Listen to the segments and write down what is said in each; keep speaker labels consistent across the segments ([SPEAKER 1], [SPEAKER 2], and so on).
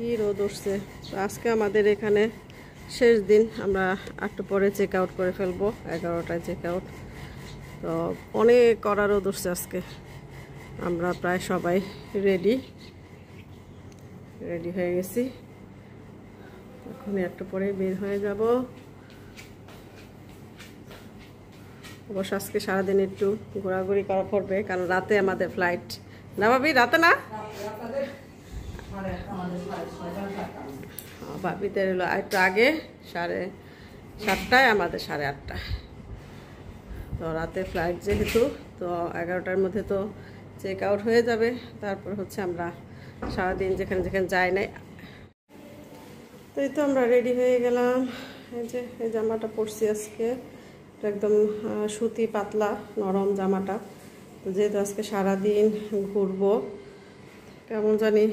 [SPEAKER 1] কি রোদ উঠছে। আজকে আমাদের এখানে শেষ দিন, আমরা একটু পরে চেক আউট করে ফেলবো, 11টায় চেক আউট। তো অনেক কড়া রোদ উঠছে আজকে। আমরা প্রায় সবাই রেডি হয়ে গেছি। এখন একটু পরে বের হয়ে যাব। অবশ্য আজকে সারাদিন একটু ঘোরাঘুরি করা পড়বে, কারণ রাতে আমাদের ফ্লাইট। না ভাবি, রাতে না, ভাবিদের হলো একটু আগে, 7:30, আমাদের 8:30। তো রাতে ফ্লাইট যেহেতু, তো 11টার মধ্যে তো চেক আউট হয়ে যাবে। তারপর হচ্ছে আমরা সারাদিন যেখানে যেখানে যাই নাই। তো এই তো আমরা রেডি হয়ে গেলাম। এই যে এই জামাটা পরছি আজকে, একদম সুতি পাতলা নরম জামাটা। তো যেহেতু আজকে সারাদিন ঘুরবো, কেমন জানি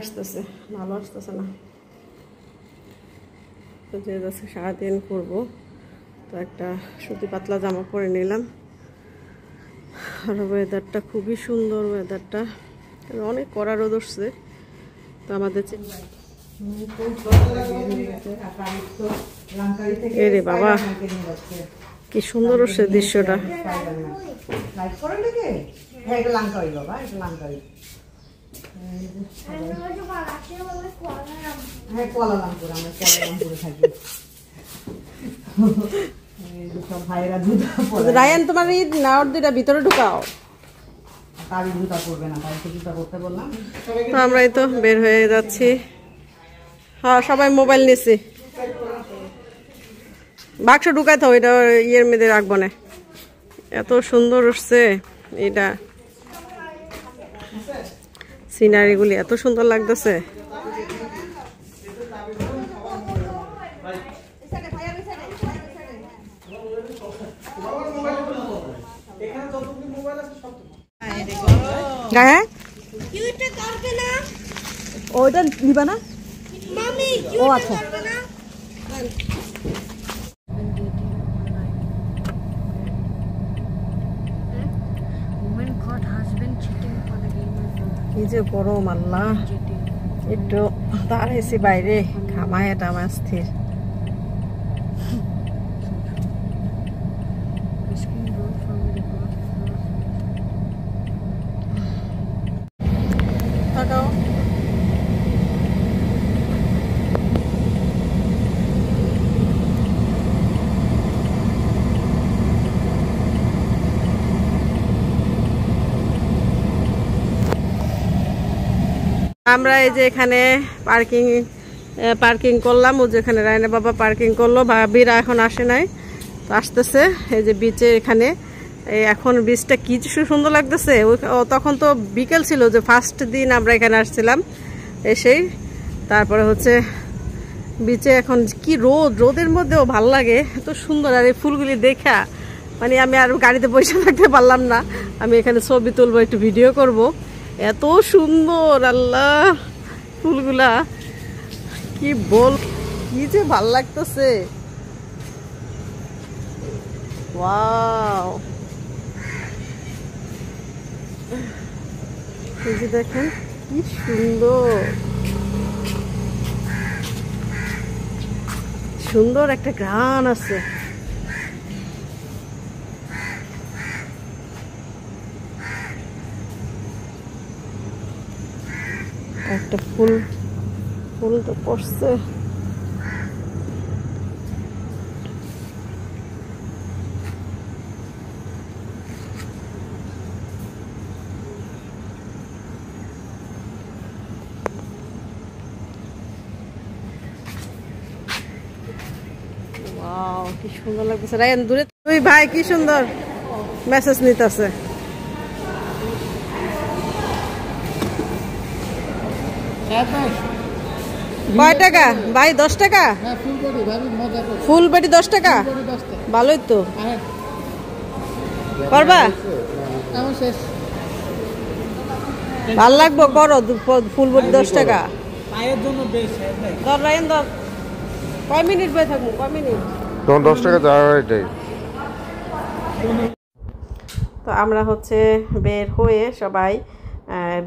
[SPEAKER 1] আসতেছে, ভালো আসতেছে না। তো যেহেতু আজকে সারাদিন ঘুরবো, তো একটা সুতি পাতলা জামা পরে নিলাম। আর ওয়েদারটা খুবই সুন্দর, ওয়েদারটা অনেক কড়া রোদ উঠছে। তো আমাদের এরে বাবা, কি সুন্দর উঠছে দৃশ্যটা। রায়ান, তোমার ঈদ না, ওর দুইটা ভিতরে ঢুকাও। আমরা এই তো বের হয়ে যাচ্ছি। হ্যাঁ, সবাই মোবাইল নিছি। বাক্স ঢুকাই থাও, এটা ইয়ের মধ্যে রাখবো না। এত সুন্দর উঠছে, এটা সিনারিগুলি এত সুন্দর লাগতেছে। হ্যাঁ, ওইটা নিবা না? ও আচ্ছা, কি যে গরম আল্লাহ। একটু দাঁড়াইছি বাইরে, ঘামায় টামায় স্থির। আমরা এই যে এখানে পার্কিং করলাম, ও যেখানে রায়না বাবা পার্কিং করলো। ভাবিরা এখন আসে নাই, তো আসতেছে। এই যে বিচে এখানে, এখন বিচটা কি সুন্দর লাগতেছে। তখন তো বিকেল ছিল, যে ফার্স্ট দিন আমরা এখানে আসছিলাম এসেই। তারপরে হচ্ছে বিচে এখন কি রোদের মধ্যেও ভাল লাগে, এত সুন্দর। আর এই ফুলগুলি দেখা মানে আমি আর গাড়িতে বসে থাকতে পারলাম না। আমি এখানে ছবি তুলবো, একটু ভিডিও করব। এত সুন্দর আল্লাহ ফুলগুলা, কি কি যে ভাল লাগতেছে। ওয়াও, এই যে দেখেন কি সুন্দর সুন্দর একটা ঘ্রাণ আছে। একটা ফুল তো পড়ছে। ওয়াও, কি সুন্দর লাগতেছে। রায়ন দূরে, তুই ভাই কি সুন্দর মেসেজ নিতেছে। কয় টাকা ভাই? 10 টাকা ফুল বডি, 10 টাকা। ভালোই তো, করবা? ভাল লাগবো, করো। ফুল বডি 10 টাকা। রায়ন ধর, কয় মিনিট বয়ে থাকবো? কয় মিনিট?
[SPEAKER 2] 10 টাকা যাওয়া এটাই।
[SPEAKER 1] তো আমরা হচ্ছে বের হয়ে সবাই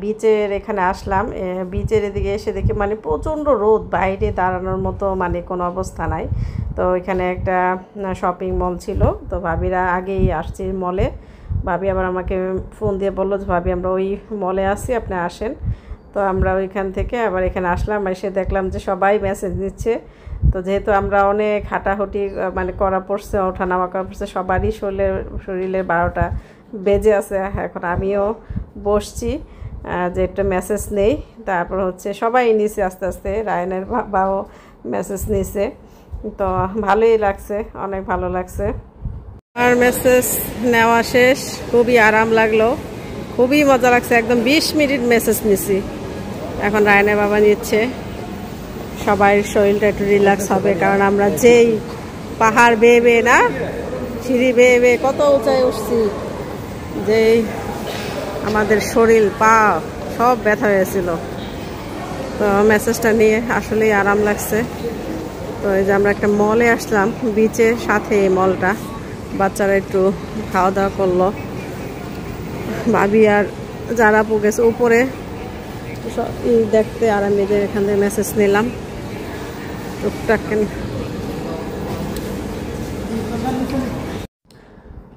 [SPEAKER 1] বিচের এখানে আসলাম। বিচের এদিকে এসে দেখি মানে প্রচণ্ড রোদ, বাইরে দাঁড়ানোর মতো মানে কোনো অবস্থা নাই। তো এখানে একটা শপিং মল ছিল, তো ভাবিরা আগেই আসছি মলে। ভাবি আবার আমাকে ফোন দিয়ে বললো যে ভাবি আমরা ওই মলে আছি, আপনি আসেন। তো আমরা ওইখান থেকে আবার এখানে আসলাম, এসে দেখলাম যে সবাই মেসেজ দিচ্ছে। তো যেহেতু আমরা অনেক হাঁটাহুটি মানে করা পড়ছে, ওঠানামা করা পড়ছে, সবারই শরীরের 12টা বেজে আছে। এখন আমিও বসছি যে একটা মেসেজ নেই। তারপর হচ্ছে সবাই নিছে আস্তে আস্তে, রায়নের বাবাও মেসেজ নিছে। তো ভালোই লাগছে, অনেক ভালো লাগছে। আর মেসেজ নেওয়া শেষ, খুবই আরাম লাগলো, খুবই মজা লাগছে। একদম 20 মিনিট মেসেজ নিছি। এখন রায়নের বাবা নিচ্ছে। সবাই শরীরটা একটু রিল্যাক্স হবে, কারণ আমরা যেই পাহাড় বেয়ে বেয়ে না, সিঁড়ি বেয়ে বেয়ে কত উঁচায় উঠছি, যেই আমাদের শরীর পা সব ব্যথা হয়েছিল। তো মেসেজটা নিয়ে আসলেই আরাম লাগছে। তো এই যে আমরা একটা মলে আসলাম, বিচের সাথে এই মলটা। বাচ্চারা একটু খাওয়া দাওয়া করলো, ভাবি আর যারা গেছে উপরে দেখতে, আর আমি যে এখান থেকে মেসেজ নিলাম টুকটাক।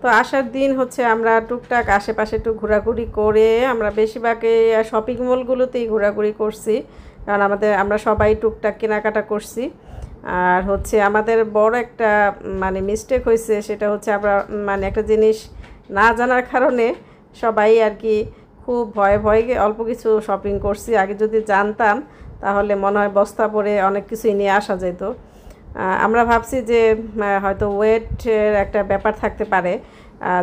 [SPEAKER 1] তো আসার দিন হচ্ছে আমরা টুকটাক আশেপাশে একটু ঘোরাঘুরি করে আমরা বেশিরভাগই শপিং মলগুলোতেই ঘোরাঘুরি করছি, কারণ আমরা সবাই টুকটাক কেনাকাটা করছি। আর হচ্ছে আমাদের বড় একটা মানে মিস্টেক হয়েছে, সেটা হচ্ছে আমরা মানে একটা জিনিস না জানার কারণে সবাই আর কি খুব ভয়ে ভয়ে অল্প কিছু শপিং করছি। আগে যদি জানতাম তাহলে মনে হয় বস্তা পরে অনেক কিছুই নিয়ে আসা যেত। আমরা ভাবছি যে হয়তো ওয়েটের একটা ব্যাপার থাকতে পারে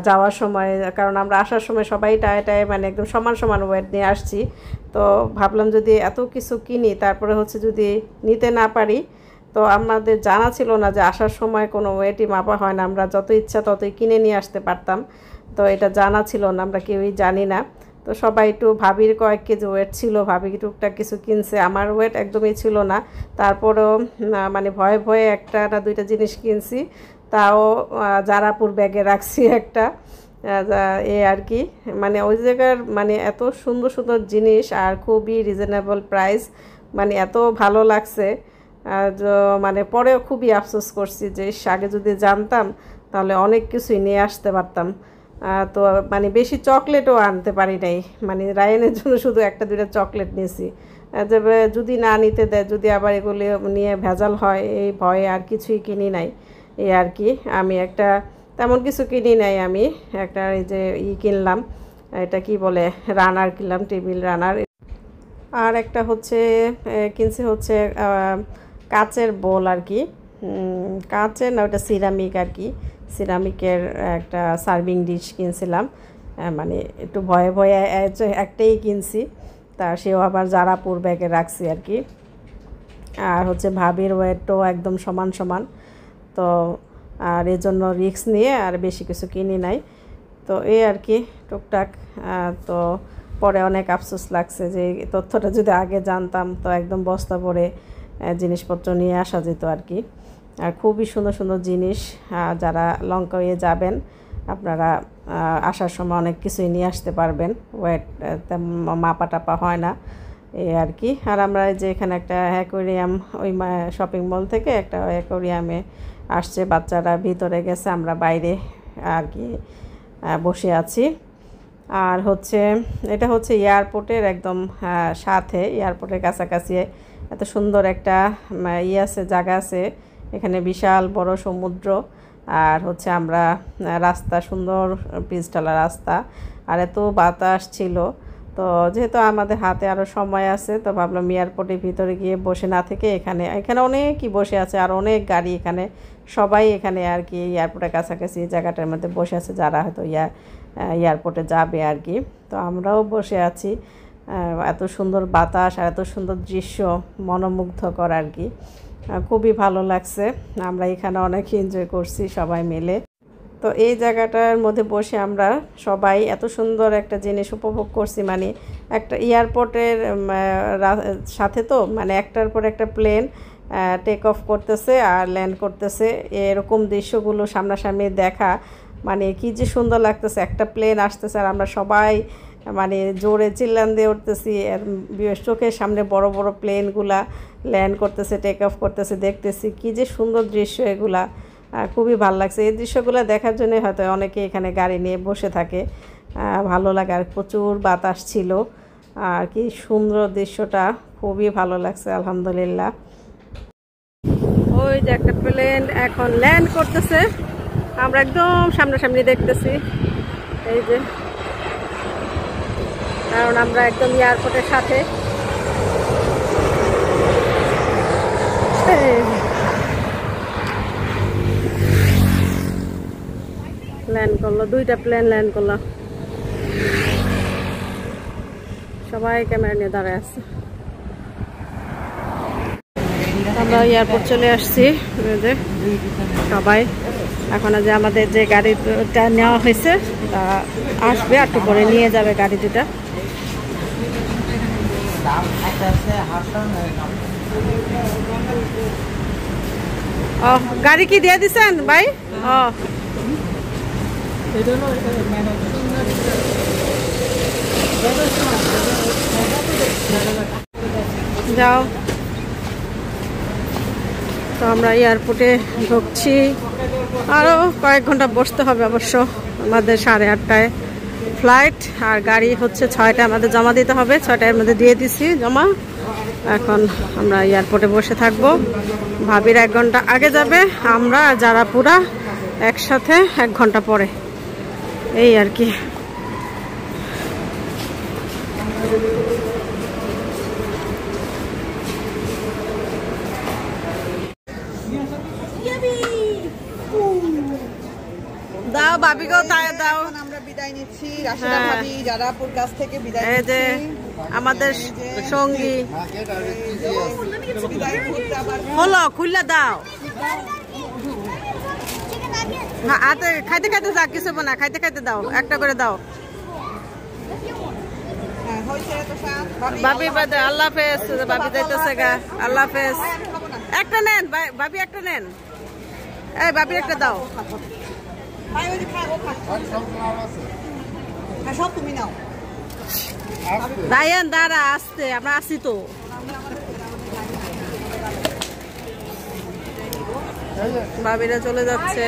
[SPEAKER 1] যাওয়ার সময়, কারণ আমরা আসার সময় সবাই টায়ে মানে একদম সমান সমান ওয়েট নিয়ে আসছি। তো ভাবলাম যদি এত কিছু কিনি তারপরে হচ্ছে যদি নিতে না পারি, তো আমাদের জানা ছিল না যে আসার সময় কোনো ওয়েটই মাপা হয় না, আমরা যত ইচ্ছা ততই কিনে নিয়ে আসতে পারতাম। তো এটা জানা ছিল না, আমরা কেউই জানি না। তো সবাই একটু ভাবির কয়েক কেজি ওয়েট ছিল, ভাবি টুকটাক কিছু কিনছে, আমার ওয়েট একদমই ছিল না। তারপরেও মানে ভয়ে ভয়ে একটা না দুইটা জিনিস কিনছি, তাও জারাপুর ব্যাগে রাখছি একটা। আর কি মানে ওই জায়গার মানে এত সুন্দর সুন্দর জিনিস আর খুবই রিজনেবল প্রাইস, মানে এত ভালো লাগছে। মানে পরেও খুবই আফসোস করছি যে আগে যদি জানতাম তাহলে অনেক কিছুই নিয়ে আসতে পারতাম। তো মানে বেশি চকলেটও আনতে পারি নাই, মানে রায়ানের জন্য শুধু একটা দুইটা চকলেট নিয়েছি। যে যদি না নিতে দেয়, যদি আবার এগুলি নিয়ে ভেজাল হয় এই ভয়ে আর কিছুই কিনি নাই। এই আর কি আমি একটা তেমন কিছু কিনি নাই, আমি একটা এই যে কিনলাম, এটা কি বলে রানার কিনলাম, টেবিল রানার। আর একটা হচ্ছে কিনছি হচ্ছে কাচের বোল আর কি, কাচের না ওটা সিরামিক আর কি, সিরামিকের একটা সার্ভিং ডিশ কিনছিলাম। মানে একটু ভয়ে ভয়ে একটাই কিনছি, তা সেও আবার জারাপুর ব্যাগে রাখছি আর কি। আর হচ্ছে ভাবির ওয়েটও একদম সমান সমান, তো আর এর জন্য রিস্ক নিয়ে আর বেশি কিছু কিনি নাই। তো এই আর কি টুকটাক। তো পরে অনেক আফসোস লাগছে যে তথ্যটা যদি আগে জানতাম তো একদম বস্তা ভরে জিনিসপত্র নিয়ে আসা যেত আর কি। আর খুবই সুন্দর সুন্দর জিনিস, যারা লঙ্কাওয়ে যাবেন আপনারা আসার সময় অনেক কিছুই নিয়ে আসতে পারবেন, ওয়েট মাপা টাপা হয় না এই আর কি। আর আমরা যে এখানে একটা অ্যাকোয়ারিয়াম, ওই শপিং মল থেকে একটা অ্যাকোয়ারিয়ামে আসছে, বাচ্চারা ভিতরে গেছে, আমরা বাইরে আর কি বসে আছি। আর হচ্ছে এটা হচ্ছে এয়ারপোর্টের একদম সাথে, এয়ারপোর্টের কাছাকাছি এত সুন্দর একটা আছে, জায়গা আছে এখানে, বিশাল বড় সমুদ্র। আর হচ্ছে আমরা রাস্তা, সুন্দর পিচঢালা রাস্তা, আর এত বাতাস ছিল। তো যেহেতু আমাদের হাতে আরও সময় আছে, তো ভাবলাম এয়ারপোর্টের ভিতরে গিয়ে বসে না থেকে এখানে অনেকই বসে আছে, আর অনেক গাড়ি এখানে, সবাই এখানে আর কি এয়ারপোর্টের কাছাকাছি জায়গাটার মধ্যে বসে আছে, যারা হয়তো এয়ারপোর্টে যাবে আর কি। তো আমরাও বসে আছি, এত সুন্দর বাতাস আর এত সুন্দর দৃশ্য, মনোমুগ্ধকর আর কি, খুবই ভালো লাগছে। আমরা এখানে অনেক এনজয় করছি সবাই মিলে। তো এই জায়গাটার মধ্যে বসে আমরা সবাই এত সুন্দর একটা জিনিস উপভোগ করছি, মানে একটা এয়ারপোর্টের সাথে, তো মানে একটার পর একটা প্লেন টেক অফ করতেছে আর ল্যান্ড করতেছে, এরকম দৃশ্যগুলো সামনাসামনি দেখা মানে কি যে সুন্দর লাগতেছে। একটা প্লেন আসতেছে আর আমরা সবাই মানে জোরে চিল্লান দিয়ে উঠতেছি। আর চোখের সামনে বড় বড় প্লেনগুলা ল্যান্ড করতেছে, টেক অফ করতেছে, দেখতেছি কি যে সুন্দর দৃশ্য এগুলা। খুবই ভালো লাগছে। এই দৃশ্যগুলো দেখার জন্য হয়তো অনেকে এখানে গাড়ি নিয়ে বসে থাকে। ভালো লাগে। আর প্রচুর বাতাস ছিল। আর কি সুন্দর দৃশ্যটা, খুবই ভালো লাগছে আলহামদুলিল্লাহ। ওই যে একটা প্লেন এখন ল্যান্ড করতেছে, আমরা একদম সামনাসামনি দেখতেছি। এই যে, কারণ আমরা একদম এয়ারপোর্টের সাথে। ল্যান্ড করলো, দুইটা প্লেন ল্যান্ড করলো। সবাই ক্যামেরা নিয়ে দাঁড়ায় আছে। আমরা এয়ারপোর্ট চলে আসছি। সবাই এখন যে আমাদের যে গাড়িটা নেওয়া হয়েছে তা আসবে, একটু পরে নিয়ে যাবে গাড়ি দুটা। ও গাড়ি কি দিয়ে দিছেন ভাই? ও যাও। তো আমরা এয়ারপোর্টে ঢুকছি। আরও কয়েক ঘন্টা বসতে হবে অবশ্য। আমাদের 8:30টায় ফ্লাইট, আর গাড়ি হচ্ছে 6টায় আমাদের জমা দিতে হবে। 6টায় মধ্যে দিয়ে দিছি জমা। এখন আমরা এয়ারপোর্টে বসে থাকবো। ভাবির 1 ঘন্টা আগে যাবে, আমরা যারা পুরা একসাথে 1 ঘন্টা পরে। এই আর কি। দাও ভাবিকেও দাও।
[SPEAKER 3] আমরা বিদায় নিচ্ছি রাশেদা ভাবি যারাপুর কাছ থেকে বিদায় নিচ্ছি।
[SPEAKER 1] এই যে আমাদের সঙ্গী হলো, খুললা দাও। হাতে খাইতে খাইতে যা, কিছু না খাইতে খাইতে দাও, একটা করে দাও। ভাবি বাদে আল্লাহ হাফেজ। ভাবি যাইতেছে গা, আল্লাহ হাফেজ। একটা নেন ভাবি, একটা নেন। এই ভাবি একটা দাও।
[SPEAKER 3] সব তুমি নাও।
[SPEAKER 1] রায়ান দাঁড়া, আসতে আমরা আসি তো। ভাবিরা চলে যাচ্ছে।